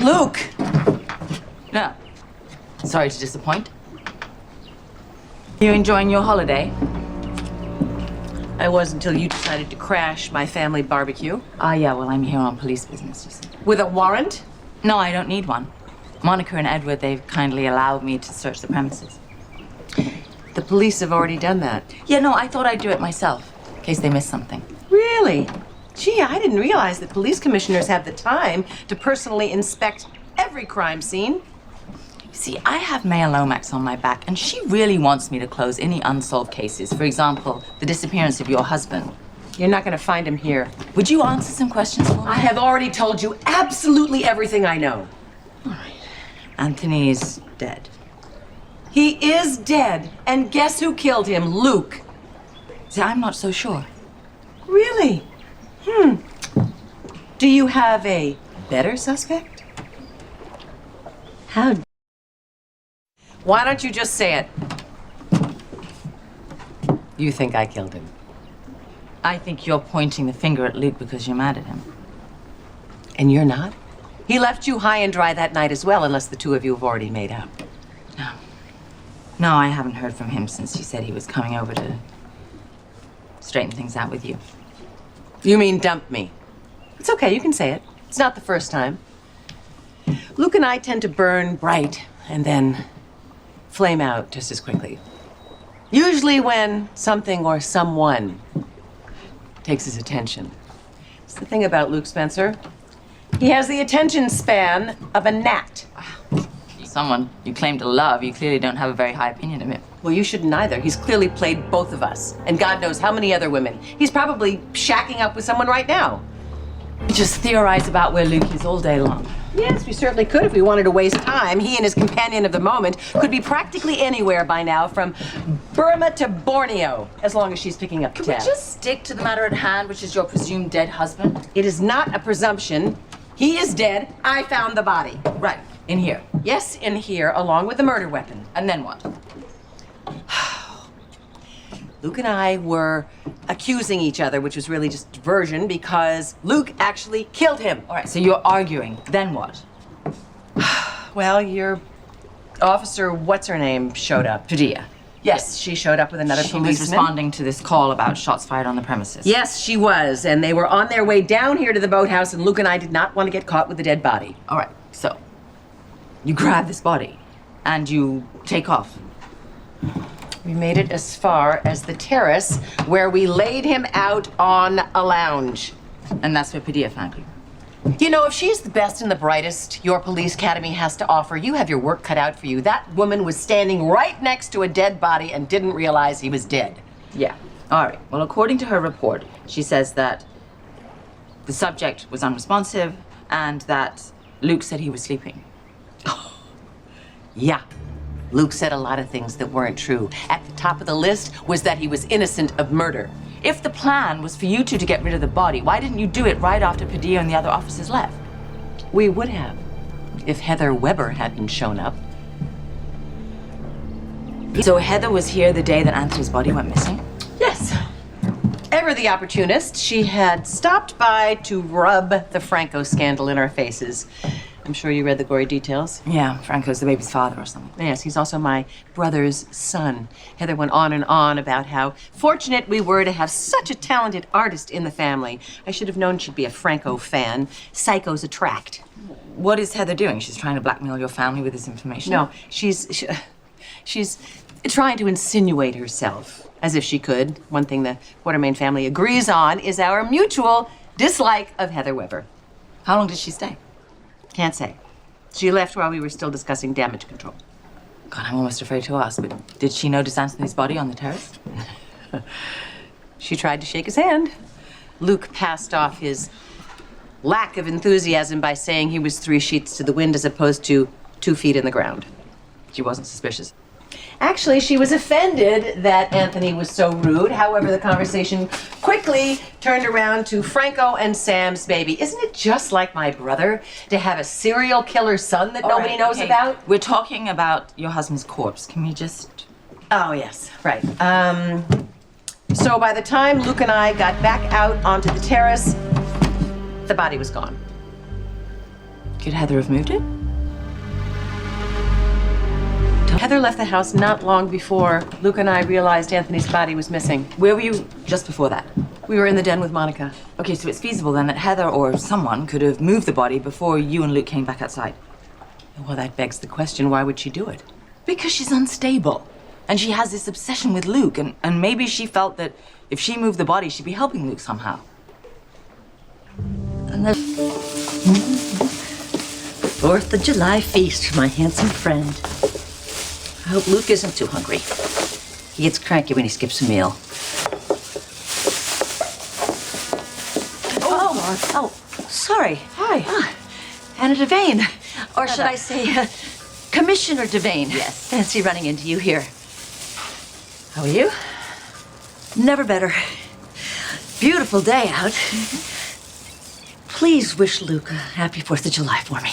Luke! No. Sorry to disappoint. You enjoying your holiday? I was until you decided to crash my family barbecue. Yeah, well, I'm here on police business, you see. With a warrant? No, I don't need one. Monica and Edward, they've kindly allowed me to search the premises. The police have already done that. Yeah, no, I thought I'd do it myself, in case they missed something. Really? Gee, I didn't realize that police commissioners have the time to personally inspect every crime scene. See, I have Maya Lomax on my back, and she really wants me to close any unsolved cases. For example, the disappearance of your husband. You're not going to find him here. Would you answer some questions for me? I have already told you absolutely everything I know. All right. Anthony is dead. He is dead. And guess who killed him? Luke. See, I'm not so sure. Really? Do you have a better suspect? How? Why don't you just say it? You think I killed him. I think you're pointing the finger at Luke because you're mad at him. And you're not? He left you high and dry that night as well, unless the two of you have already made up. No. No, I haven't heard from him since he said he was coming over to straighten things out with you. You mean dump me? It's okay, you can say it. It's not the first time. Luke and I tend to burn bright and then flame out just as quickly. Usually when something or someone takes his attention. It's the thing about Luke Spencer. He has the attention span of a gnat. Someone you claim to love, you clearly don't have a very high opinion of him. Well, you shouldn't either. He's clearly played both of us, and God knows how many other women. He's probably shacking up with someone right now. You just theorize about where Luke is all day long. Yes, we certainly could if we wanted to waste time. He and his companion of the moment could be practically anywhere by now, from Burma to Borneo, as long as she's picking up the Can we tab. just stick to the matter at hand, which is your presumed dead husband? It is not a presumption. He is dead. I found the body. Right, in here. Yes, in here, along with the murder weapon. And then what? Luke and I were accusing each other, which was really just diversion, because Luke actually killed him. All right, so you're arguing. Then what? Well, your officer, what's her name, showed up. Padilla. Yes, she showed up with another She policeman. was responding to this call about shots fired on the premises. Yes, she was, and they were on their way down here to the boathouse, and Luke and I did not want to get caught with the dead body. All right, so you grab this body and you take off. We made it as far as the terrace, where we laid him out on a lounge. And that's where Padilla found you. You know, if she's the best and the brightest your police academy has to offer, you have your work cut out for you. That woman was standing right next to a dead body and didn't realize he was dead. Yeah. All right. Well, according to her report, she says that the subject was unresponsive and that Luke said he was sleeping. Yeah. Luke said a lot of things that weren't true. At the top of the list was that he was innocent of murder. If the plan was for you two to get rid of the body, why didn't you do it right after Padilla and the other officers left? We would have, if Heather Weber hadn't shown up. So Heather was here the day that Anthony's body went missing? Yes. Ever the opportunist, she had stopped by to rub the Franco scandal in our faces. I'm sure you read the gory details. Yeah, Franco's the baby's father or something. Yes, he's also my brother's son. Heather went on and on about how fortunate we were to have such a talented artist in the family. I should have known she'd be a Franco fan. Psychos attract. What is Heather doing? She's trying to blackmail your family with this information? No, she's trying to insinuate herself, as if she could. One thing the Quartermain family agrees on is our mutual dislike of Heather Weber. How long did she stay? Can't say. She left while we were still discussing damage control. God, I'm almost afraid to ask, but did she notice Anthony's body on the terrace? She tried to shake his hand. Luke passed off his lack of enthusiasm by saying he was 3 sheets to the wind as opposed to 2 feet in the ground. She wasn't suspicious. Actually, she was offended that Anthony was so rude. However, the conversation quickly turned around to Franco and Sam's baby. Isn't it just like my brother to have a serial killer son that nobody knows about? We're talking about your husband's corpse. Can we just... Oh, yes, right. So by the time Luke and I got back out onto the terrace, the body was gone. Could Heather have moved it? Heather left the house not long before Luke and I realized Anthony's body was missing. Where were you just before that? We were in the den with Monica. Okay, so it's feasible then that Heather or someone could have moved the body before you and Luke came back outside. Well, that begs the question, why would she do it? Because she's unstable. And she has this obsession with Luke, and maybe she felt that if she moved the body, she'd be helping Luke somehow. And the 4th of July feast for my handsome friend. I hope Luke isn't too hungry. He gets cranky when he skips a meal. Oh, sorry. Hi. Anna Devane. Or should I say, Commissioner Devane. Yes. Fancy running into you here. How are you? Never better. Beautiful day out. Please wish Luke a happy 4th of July for me.